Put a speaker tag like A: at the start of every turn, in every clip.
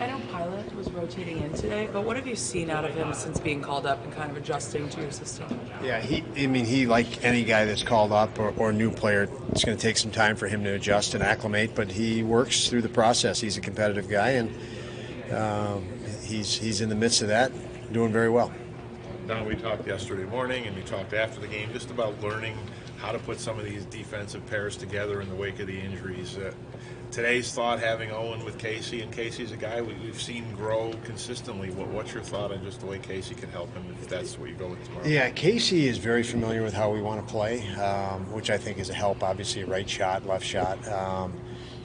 A: I know Pilot was rotating in today, but what have you seen out of him since being called up and kind of adjusting to your system?
B: Yeah, he like any guy that's called up or new player, it's going to take some time for him to adjust and acclimate, but he works through the process. He's a competitive guy, and he's in the midst of that, doing very well.
C: Don, we talked yesterday morning and we talked after the game just about learning how to put some of these defensive pairs together in the wake of the injuries. Today's thought having Owen with Casey, and Casey's a guy we've seen grow consistently. What's your thought on just the way Casey can help him if that's what you go with tomorrow?
B: Yeah, Casey is very familiar with how we want to play, which I think is a help. Obviously, right shot, left shot.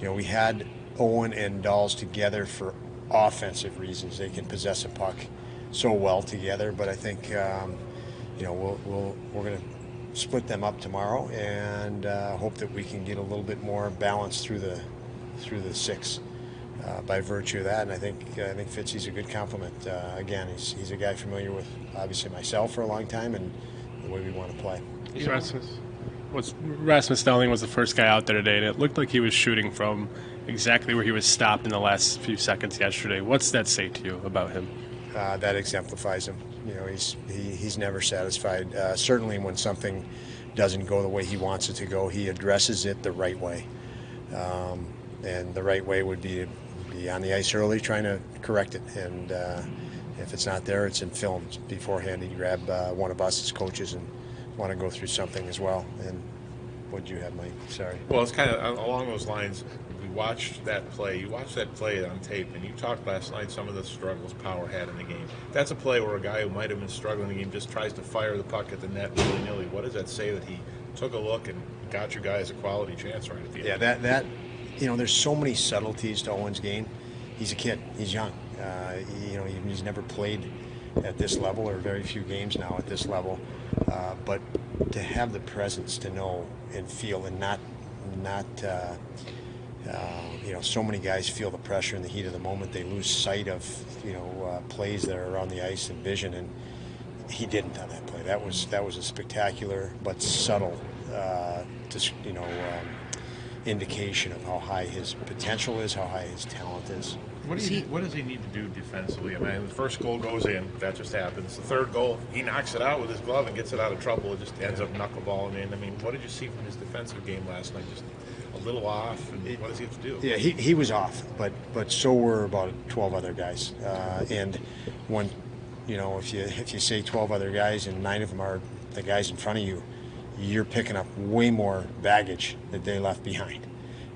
B: We had Owen and Dawes together for offensive reasons. They can possess a puck so well together, but I think we're going to split them up tomorrow and hope that we can get a little bit more balance through the six by virtue of that. And I think Fitzy's a good complement. Again, he's a guy familiar with obviously myself for a long time and the way we want to play.
D: Rasmus Stelling was the first guy out there today, and it looked like he was shooting from exactly where he was stopped in the last few seconds yesterday. What's that say to you about him?
B: That exemplifies him. He's never satisfied. Certainly when something doesn't go the way he wants it to go, he addresses it the right way. And the right way would be on the ice early trying to correct it. And if it's not there, it's in films beforehand. He'd grab one of us as coaches and want to go through something as well. And what did you have, Mike? Sorry.
C: Well, it's kind of along those lines. We watched that play. You watched that play on tape, and you talked last night some of the struggles Power had in the game. That's a play where a guy who might have been struggling in the game just tries to fire the puck at the net willy-nilly. What does that say that he took a look and got you guys a quality chance right at the end?
B: Yeah, that there's so many subtleties to Owen's game. He's a kid. He's young. He's never played at this level, or very few games now at this level. But to have the presence to know and feel, and not so many guys feel the pressure in the heat of the moment. They lose sight of plays that are around the ice and vision, and he didn't on that play. That was a spectacular but subtle indication of how high his potential is, how high his talent is.
C: What does he need to do defensively? I mean, the first goal goes in. That just happens. The third goal, he knocks it out with his glove and gets it out of trouble. It just ends up knuckleballing in. I mean, what did you see from his defensive game last night? Just a little off, and what does he have to do?
B: Yeah, he was off, but so were about 12 other guys. And when if you say 12 other guys and 9 of them are the guys in front of you, you're picking up way more baggage that they left behind.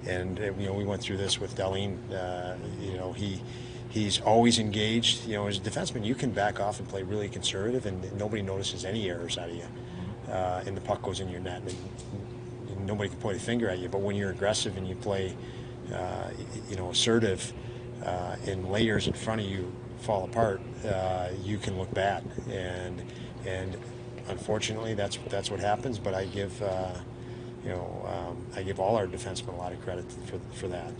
B: And we went through this with Darlene. He's always engaged. As a defenseman, you can back off and play really conservative, and nobody notices any errors out of you. And the puck goes in your net, and nobody can point a finger at you. But when you're aggressive and you play, assertive, and layers in front of you fall apart, you can look bad. And unfortunately, that's what happens. But I give all our defensemen a lot of credit for that,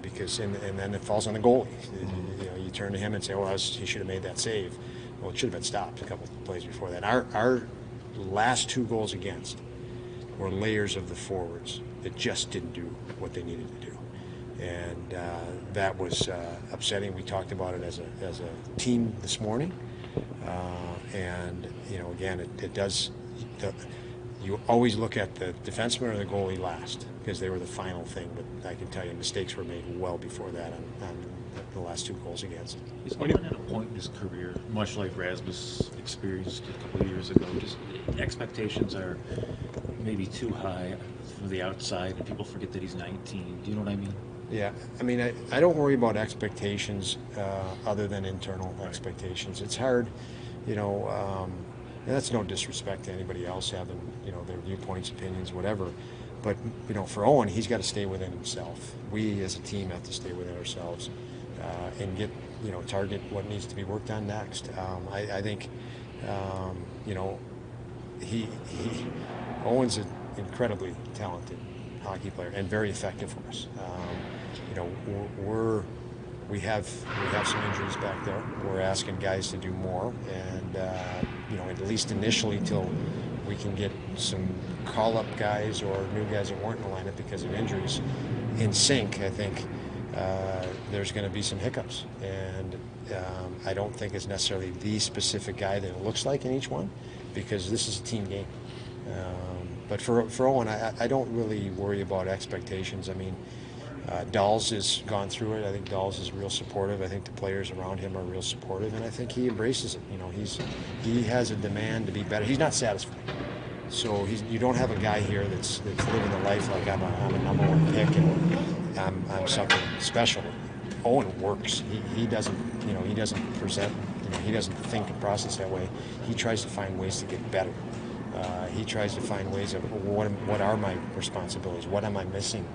B: because and then it falls on the goalie. You turn to him and say, "Well, he should have made that save." Well, it should have been stopped a couple of plays before that. Our last 2 goals against were layers of the forwards that just didn't do what they needed to do, and that was upsetting. We talked about it as a team this morning, and again, it does. You always look at the defenseman or the goalie last because they were the final thing, but I can tell you mistakes were made well before that on the last 2 goals against.
E: Is Owen at a point in his career, much like Rasmus experienced a couple of years ago, just expectations are maybe too high from the outside and people forget that he's 19? Do you know what I mean?
B: Yeah, I mean, I don't worry about expectations other than internal expectations. It's hard, and that's no disrespect to anybody else having, their viewpoints, opinions, whatever. But, for Owen, he's got to stay within himself. We as a team have to stay within ourselves and get, target what needs to be worked on next. I think, Owen's an incredibly talented hockey player and very effective for us. We have some injuries back there. We're asking guys to do more, and at least initially till we can get some call-up guys or new guys that weren't in the lineup because of injuries in sync. I think there's going to be some hiccups. And I don't think it's necessarily the specific guy that it looks like in each one, because this is a team game. But for Owen, I don't really worry about expectations. I mean, Dahls has gone through it. I think Dahls is real supportive. I think the players around him are real supportive, and I think he embraces it. You know, he has a demand to be better. He's not satisfied. So you don't have a guy here that's living the life like I'm a number one pick and I'm something special. Owen works. He doesn't present. He doesn't think and process that way. He tries to find ways to get better. He tries to find ways of what are my responsibilities? What am I missing?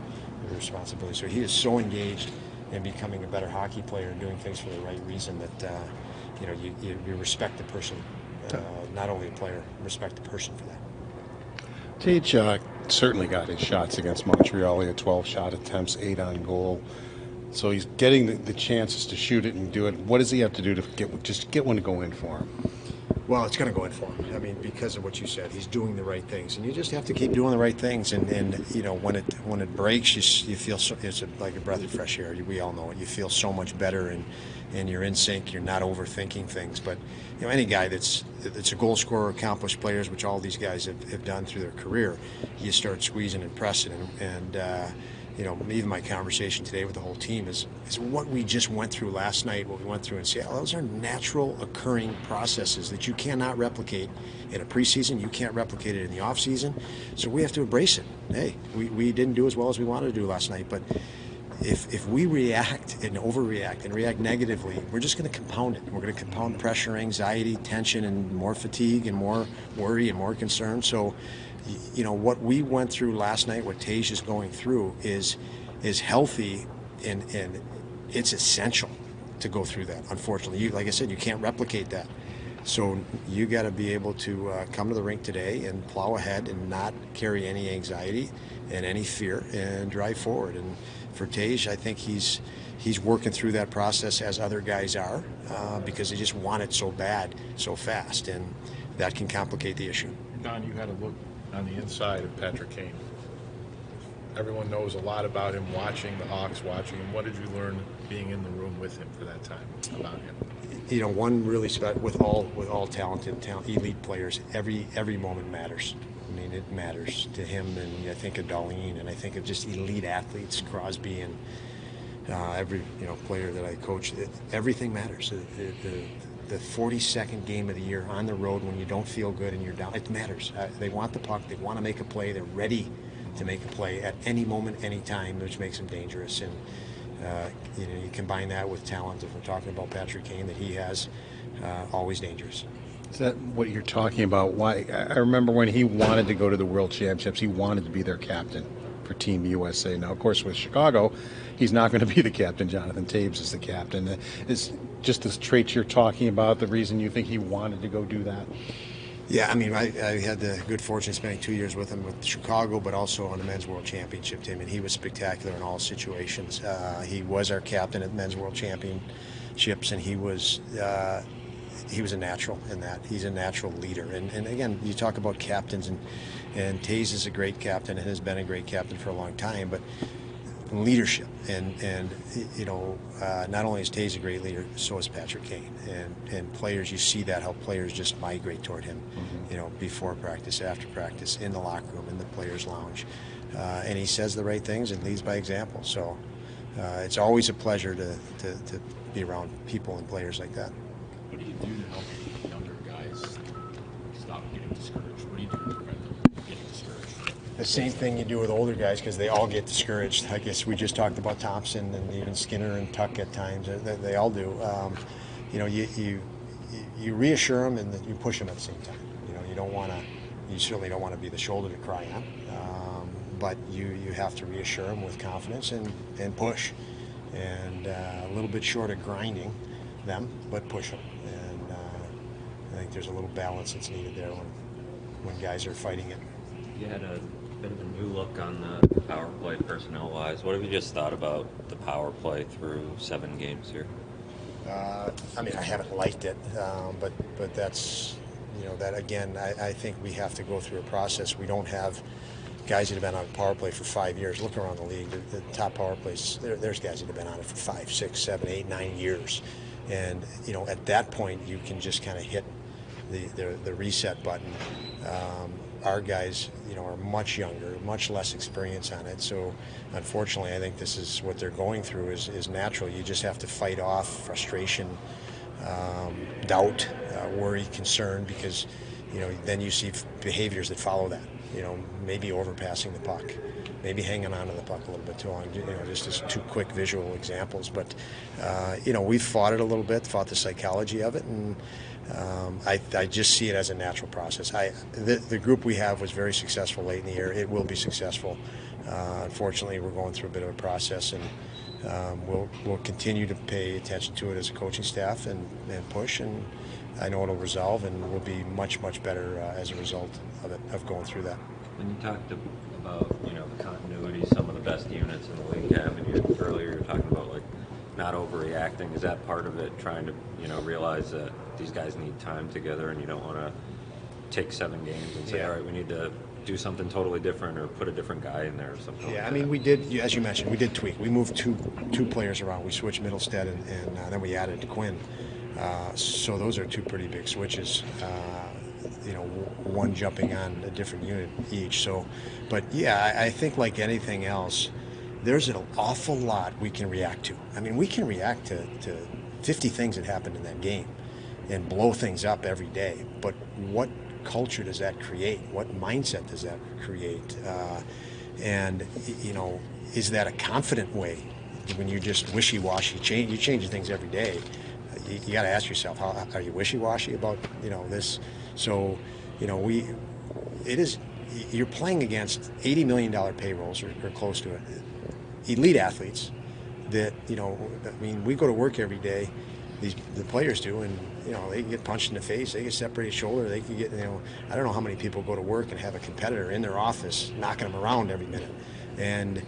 B: Responsibility. So he is so engaged in becoming a better hockey player and doing things for the right reason that you respect the person, not only a player, respect the person for that.
F: Tage certainly got his shots against Montreal. He had 12 shot attempts, 8 on goal. So he's getting the chances to shoot it and do it. What does he have to do to get one to go in for him?
B: Well, it's going to go in for him. I mean, because of what you said, he's doing the right things, and you just have to keep doing the right things. And when it breaks, you feel it's like a breath of fresh air. We all know it. You feel so much better, and you're in sync. You're not overthinking things. But any guy that's a goal scorer, accomplished players, which all these guys have done through their career, you start squeezing and pressing, and even my conversation today with the whole team is what we just went through last night, what we went through in Seattle. Those are natural occurring processes that you cannot replicate in a preseason. You can't replicate it in the off season. So we have to embrace it. Hey, we didn't do as well as we wanted to do last night, but if we react and overreact and react negatively, we're just going to compound it. We're going to compound pressure, anxiety, tension, and more fatigue and more worry and more concern. So what we went through last night, what Tage is going through is healthy, and it's essential to go through that. Unfortunately, like I said, you can't replicate that. So you got to be able to come to the rink today and plow ahead and not carry any anxiety and any fear and drive forward. And for Tage, I think he's working through that process as other guys are, because they just want it so bad, so fast, and that can complicate the issue.
C: Don, you had a look on the inside of Patrick Kane. Everyone knows a lot about him, watching the Hawks, watching him. What did you learn being in the room with him for that time about him?
B: One really special with all talented elite players. Every moment matters. I mean, it matters to him, and I think of Darlene, and I think of just elite athletes, Crosby, and every player that I coach. Everything matters. The 42nd game of the year on the road when you don't feel good and you're down, it matters. They want the puck. They want to make a play. They're ready to make a play at any moment, any time, which makes them dangerous. And you combine that with talent. If we're talking about Patrick Kane, that he has, always dangerous.
F: Is that what you're talking about? Why? I remember when he wanted to go to the World Championships, he wanted to be their captain for Team USA. Now, of course, with Chicago, he's not going to be the captain. Jonathan Toews is the captain. Is just the traits you're talking about the reason you think he wanted to go do that?
B: Yeah, I mean, I had the good fortune of spending 2 years with him with Chicago, but also on the Men's World Championship team, and he was spectacular in all situations. He was our captain at Men's World Championships, and he was a natural in that. He's a natural leader. And again, you talk about captains, and Toews is a great captain and has been a great captain for a long time, but leadership and not only is Toews a great leader, so is Patrick Kane, and players, you see that, how players just migrate toward him, before practice, after practice, in the locker room, in the players lounge, and he says the right things and leads by example. So it's always a pleasure to be around people and players like that.
G: What do you do to help younger guys stop getting discouraged? What do you do to prevent them from getting discouraged?
B: The same thing you do with older guys, because they all get discouraged. I guess we just talked about Thompson and even Skinner and Tuck at times. They all do. You reassure them and you push them at the same time. You certainly don't want to be the shoulder to cry on, but you have to reassure them with confidence and push, and a little bit short of grinding them, but push them. And I think there's a little balance that's needed there when guys are fighting it.
H: You had a bit of a new look on the power play personnel-wise. What have you just thought about the power play through 7 games here?
B: I mean, I haven't liked it, but that's, that again, I think we have to go through a process. We don't have guys that have been on power play for 5 years. Look around the league, the top power plays. There's guys that have been on it for 5, 6, 7, 8, 9 years, and at that point you can just kind of hit the reset button. Our guys, are much younger, much less experience on it. So, unfortunately, I think this is what they're going through is natural. You just have to fight off frustration, doubt, worry, concern, because then you see behaviors that follow that. Maybe overpassing the puck, maybe hanging on to the puck a little bit too long. Just as two quick visual examples. But we've fought it a little bit, fought the psychology of it, and I just see it as a natural process. The group we have was very successful late in the year. It will be successful. Unfortunately, we're going through a bit of a process, and we'll continue to pay attention to it as a coaching staff and push. And I know it'll resolve, and we'll be much, much better as a result of it, of going through that.
H: When you talked about the continuity, some of the best units in the league have, and earlier you were talking about not overreacting. Is that part of it? Trying to realize that these guys need time together, and you don't want to take 7 games and say, all right, we need to do something totally different or put a different guy in there or something.
B: Yeah, I mean, we did, as you mentioned, we did tweak. We moved two players around. We switched Middlestead, and then we added Quinn. So those are 2 pretty big switches. One jumping on a different unit each. So, but yeah, I think like anything else, there's an awful lot we can react to. I mean, we can react to 50 things that happened in that game and blow things up every day. But what culture does that create? What mindset does that create? And is that a confident way? When you're just wishy-washy, you change things every day. You got to ask yourself, how are you wishy-washy about this? So, you're playing against $80 million payrolls or close to it, elite athletes that we go to work every day. The players do, and they get punched in the face, they get separated shoulder, they can get I don't know how many people go to work and have a competitor in their office knocking them around every minute, and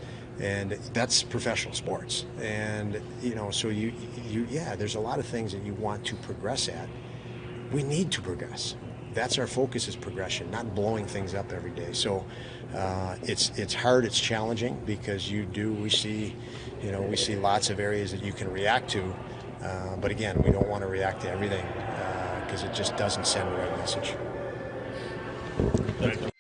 B: that's professional sports. And so there's a lot of things that you want to progress at. We need to progress. That's our focus, is progression, not blowing things up every day. So it's hard, it's challenging, because we see lots of areas that you can react to, but again, we don't want to react to everything because it just doesn't send the right message.
C: Thank you.